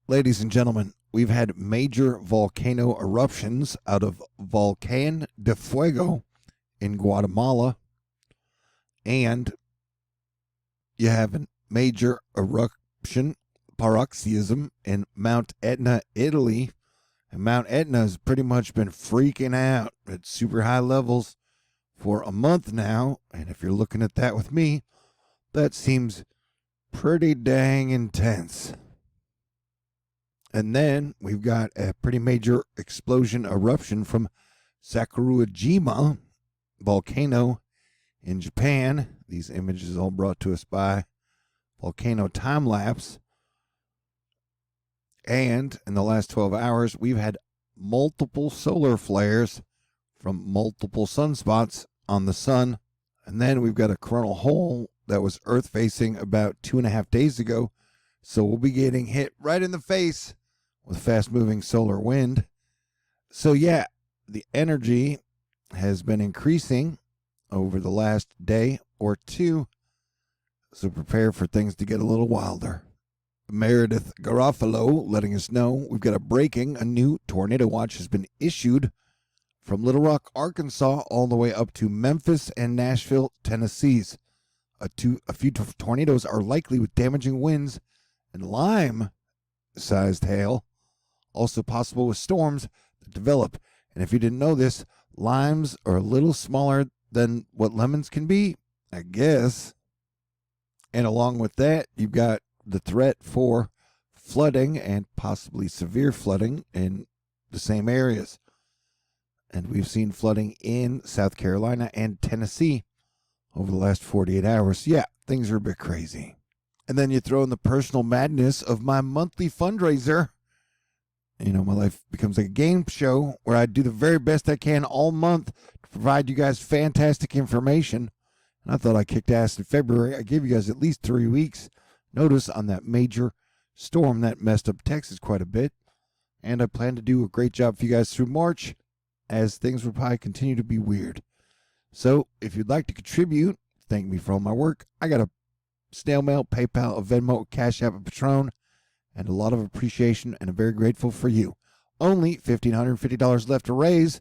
Ladies and gentlemen, we've had major volcano eruptions out of Volcán de Fuego in Guatemala, and you have a major eruption, paroxysm, in Mount Etna, Italy. And Mount Etna has pretty much been freaking out at super high levels for a month now. And if you're looking at that with me, that seems pretty dang intense. And then we've got a pretty major explosion eruption from Sakurajima volcano in Japan. These images all brought to us by Volcano Time Lapse. And in the last 12 hours, we've had multiple solar flares from multiple sunspots on the sun. And then we've got a coronal hole that was Earth facing about 2.5 days ago. So we'll be getting hit right in the face with fast moving solar wind. So yeah, the energy has been increasing over the last day or two. So prepare for things to get a little wilder. Meredith Garofalo letting us know we've got a new tornado watch has been issued from Little Rock, Arkansas, all the way up to Memphis and Nashville, Tennessee. A few tornadoes are likely with damaging winds and lime-sized hail, also possible with storms that develop. And if you didn't know this, limes are a little smaller than what lemons can be, I guess. And along with that, you've got the threat for flooding and possibly severe flooding in the same areas. And we've seen flooding in South Carolina and Tennessee over the last 48 hours. Yeah, things are a bit crazy. And then you throw in the personal madness of my monthly fundraiser. You know, my life becomes like a game show where I do the very best I can all month to provide you guys fantastic information. And I thought I kicked ass in February. I gave you guys at least 3 weeks notice on that major storm that messed up Texas quite a bit. And I plan to do a great job for you guys through March, as things will probably continue to be weird. So if you'd like to contribute, thank me for all my work. I got a snail mail, PayPal, a Venmo, Cash App, a Patron, and a lot of appreciation, and I'm very grateful for you. Only $1,550 left to raise,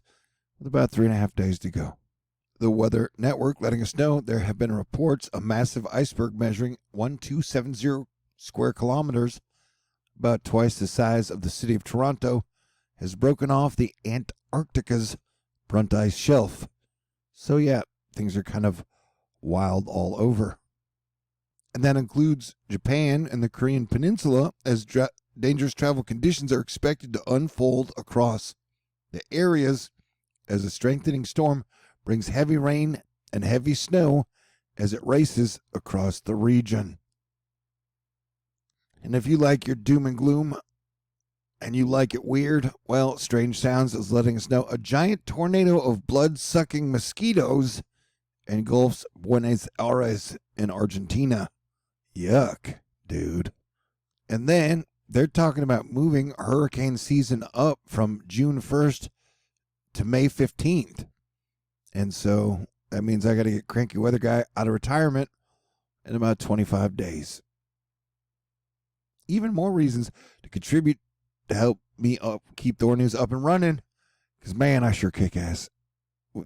with about 3.5 days to go. The Weather Network letting us know there have been reports a massive iceberg measuring 1270 square kilometers, about twice the size of the city of Toronto, has broken off the Antarctica's brunt ice shelf. So yeah, things are kind of wild all over. And that includes Japan and the Korean Peninsula, as dangerous travel conditions are expected to unfold across the areas as a strengthening storm brings heavy rain and heavy snow as it races across the region. And if you like your doom and gloom and you like it weird, well, Strange Sounds is letting us know a giant tornado of blood-sucking mosquitoes engulfs Buenos Aires in Argentina. Yuck, dude. And then they're talking about moving hurricane season up from June 1st to May 15th. And so that means I got to get Cranky Weather Guy out of retirement in about 25 days. Even more reasons to contribute to help me keep THORnews up and running. Because, man, I sure kick ass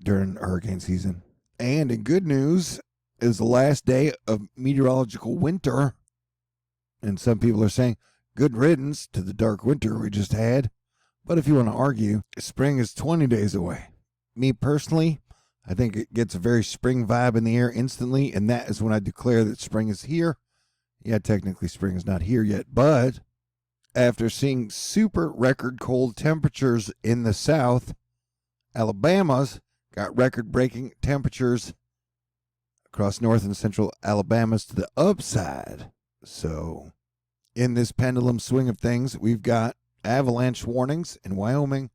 during hurricane season. And in good news, it is the last day of meteorological winter. And some people are saying, good riddance to the dark winter we just had. But if you want to argue, spring is 20 days away. Me personally, I think it gets a very spring vibe in the air instantly, and that is when I declare that spring is here. Yeah, technically spring is not here yet, but after seeing super record cold temperatures in the south, Alabama's got record-breaking temperatures across north and central Alabama's to the upside. So in this pendulum swing of things, we've got avalanche warnings in Wyoming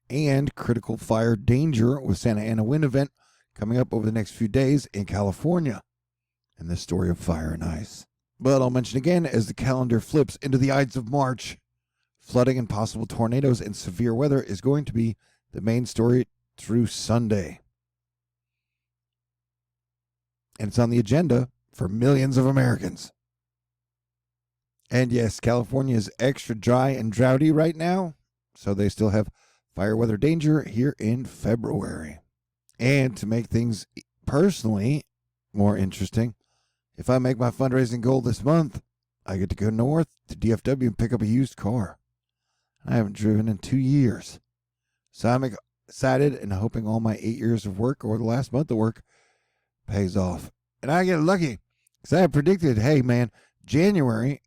and critical fire danger with Santa Ana wind event coming up over the next few days in California. And this story of fire and ice. But I'll mention again, as the calendar flips into the Ides of March, flooding and possible tornadoes and severe weather is going to be the main story through Sunday. And it's on the agenda for millions of Americans. And yes, California is extra dry and droughty right now, so they still have fire weather danger here in February. And to make things personally more interesting, if I make my fundraising goal this month, I get to go north to DFW and pick up a used car. I haven't driven in 2 years. So I'm excited and hoping all my 8 years of work or the last month of work pays off. And I get lucky because I predicted, hey man, January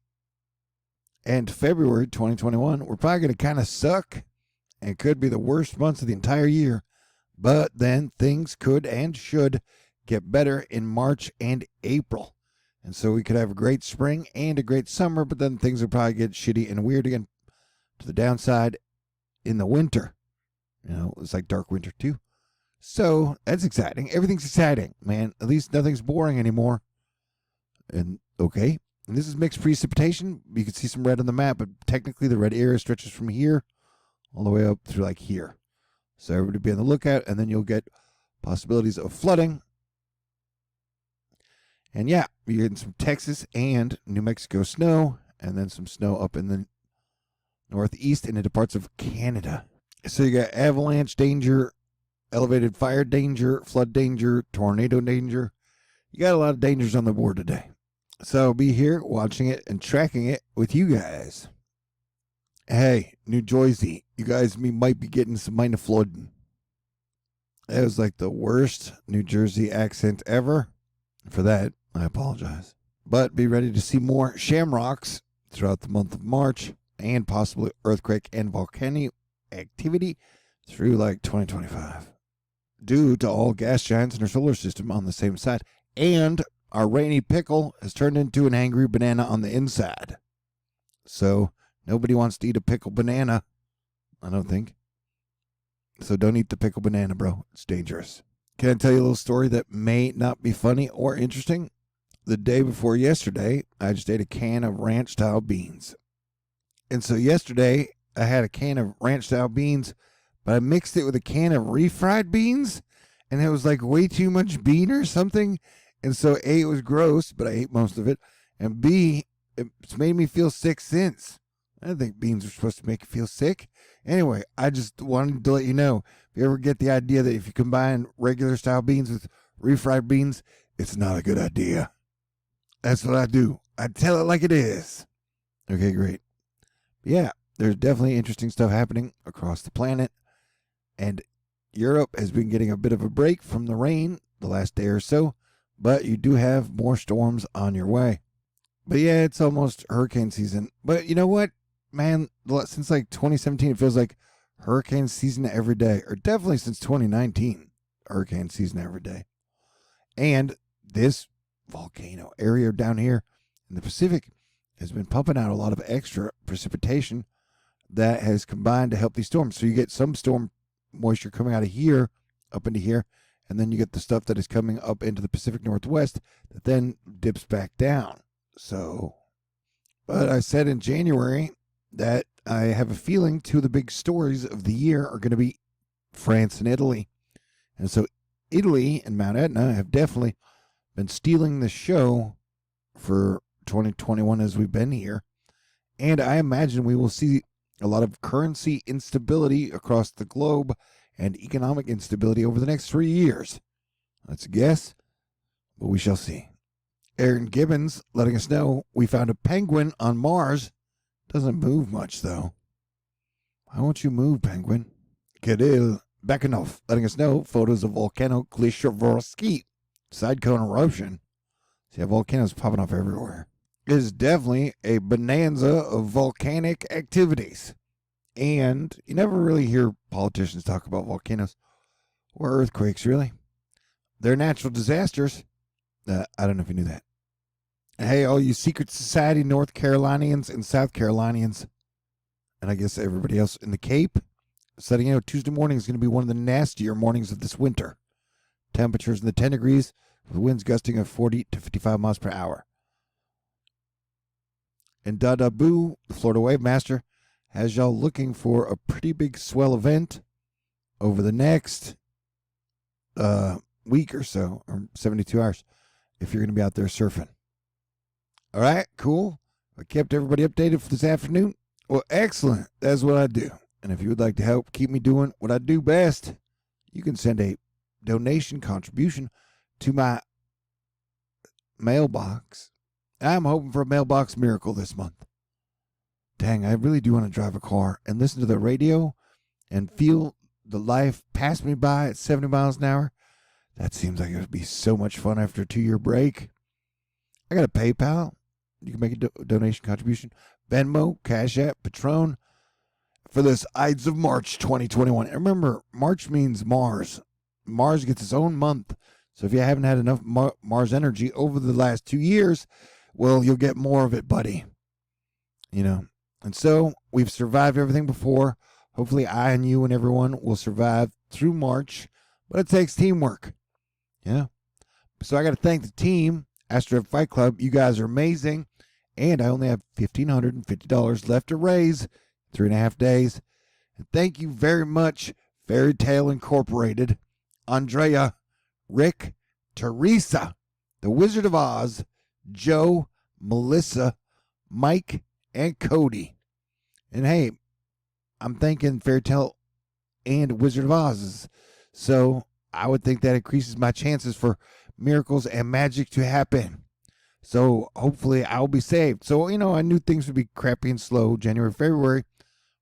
and February 2021 were probably going to kind of suck and could be the worst months of the entire year. But then things could and should get better in March and April. And so we could have a great spring and a great summer, but then things would probably get shitty and weird again to the downside in the winter. You know, it's like dark winter too. So that's exciting. Everything's exciting, man. At least nothing's boring anymore. And okay. And this is mixed precipitation. You can see some red on the map, but technically the red area stretches from here all the way up through like here. So everybody be on the lookout, and then you'll get possibilities of flooding. And yeah, you're getting some Texas and New Mexico snow, and then some snow up in the northeast and into parts of Canada. So you got avalanche danger, elevated fire danger, flood danger, tornado danger. You got a lot of dangers on the board today. So I'll be here watching it and tracking it with you guys. Hey, New Jersey, you guys might be getting some minor flooding. That was like the worst New Jersey accent ever. For that, I apologize. But be ready to see more shamrocks throughout the month of March and possibly earthquake and volcanic activity through like 2025. Due to all gas giants in our solar system on the same side. And our rainy pickle has turned into an angry banana on the inside. So nobody wants to eat a pickled banana, I don't think. So don't eat the pickled banana, bro. It's dangerous. Can I tell you a little story that may not be funny or interesting? The day before yesterday, I just ate a can of ranch-style beans. And so yesterday, I had a can of ranch-style beans, but I mixed it with a can of refried beans, and it was like way too much bean or something. And so A, it was gross, but I ate most of it. And B, it's made me feel sick since. I don't think beans are supposed to make you feel sick. Anyway, I just wanted to let you know, if you ever get the idea that if you combine regular style beans with refried beans, it's not a good idea. That's what I do. I tell it like it is. Okay, great. Yeah, there's definitely interesting stuff happening across the planet. And Europe has been getting a bit of a break from the rain the last day or so. But you do have more storms on your way. But yeah, it's almost hurricane season. But you know what, man? Since like 2017, it feels like hurricane season every day. Or definitely since 2019, hurricane season every day. And this volcano area down here in the Pacific has been pumping out a lot of extra precipitation that has combined to help these storms. So you get some storm moisture coming out of here up into here. And then you get the stuff that is coming up into the Pacific Northwest that then dips back down. So, but I said in January that I have a feeling two of the big stories of the year are going to be France and Italy. And so Italy and Mount Etna have definitely been stealing the show for 2021 as we've been here. And I imagine we will see a lot of currency instability across the globe and economic instability over the next 3 years. That's a guess, but we shall see. Aaron Gibbons letting us know we found a penguin on Mars. Doesn't move much, though. Why won't you move, penguin? Kirill Bekanov letting us know photos of Volcano Klishchevorsky side cone eruption. See, volcanoes popping off everywhere. It is definitely a bonanza of volcanic activities. And you never really hear politicians talk about volcanoes or earthquakes, really. They're natural disasters. I don't know if you knew that. Hey, all you secret society North Carolinians and South Carolinians, and I guess everybody else in the Cape, setting out Tuesday morning is going to be one of the nastier mornings of this winter. Temperatures in the 10 degrees, with winds gusting of 40 to 55 miles per hour. And Dada Boo, the Florida Wave Master, has y'all looking for a pretty big swell event over the next week or so, or 72 hours, if you're going to be out there surfing. All right, cool. I kept everybody updated for this afternoon. Well, excellent. That's what I do. And if you would like to help keep me doing what I do best, you can send a donation contribution to my mailbox. I'm hoping for a mailbox miracle this month. Dang, I really do want to drive a car and listen to the radio and feel the life pass me by at 70 miles an hour. That seems like it would be so much fun after a 2-year break. I got a PayPal. You can make a donation contribution. Venmo, CashApp, Patron for this Ides of March 2021. And remember, March means Mars. Mars gets its own month. So if you haven't had enough Mars energy over the last 2 years, well, you'll get more of it, buddy. You know. And so we've survived everything before. Hopefully I and you and everyone will survive through March. But it takes teamwork. Yeah. So I got to thank the team, Astro Fight Club. You guys are amazing. And I only have $1,550 left to raise. 3.5 days. And thank you very much, Fairy Tale Incorporated, Andrea, Rick, Teresa, The Wizard of Oz, Joe, Melissa, Mike, and Cody. And hey, I'm thanking Fairy Tale and Wizard of Oz. So I would think that increases my chances for miracles and magic to happen. So hopefully I'll be saved. So, I knew things would be crappy and slow January, February.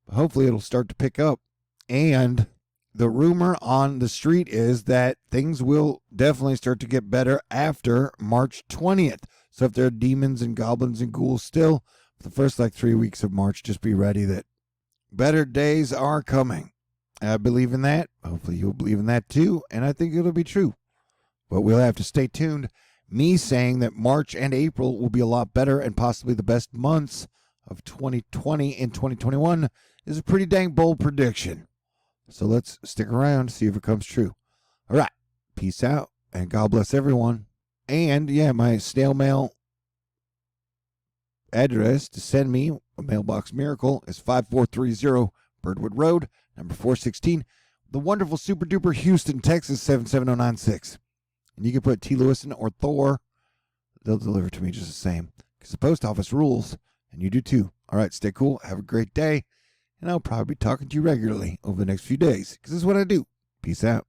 But hopefully it'll start to pick up. And the rumor on the street is that things will definitely start to get better after March 20th. So if there are demons and goblins and ghouls still, for the first 3 weeks of March, just be ready that better days are coming. I believe in that. Hopefully you'll believe in that too. And I think it'll be true. But we'll have to stay tuned. Me saying that March and April will be a lot better and possibly the best months of 2020 and 2021 is a pretty dang bold prediction. So let's stick around to see if it comes true. All right. Peace out and God bless everyone. And yeah, my snail mail address to send me a mailbox miracle is 5430 Birdwood Road, number 416, the wonderful super duper Houston, Texas 77096. And you can put T. Lewison or Thor. They'll deliver to me just the same. Because the post office rules. And you do too. All right, stay cool. Have a great day. And I'll probably be talking to you regularly over the next few days. Because this is what I do. Peace out.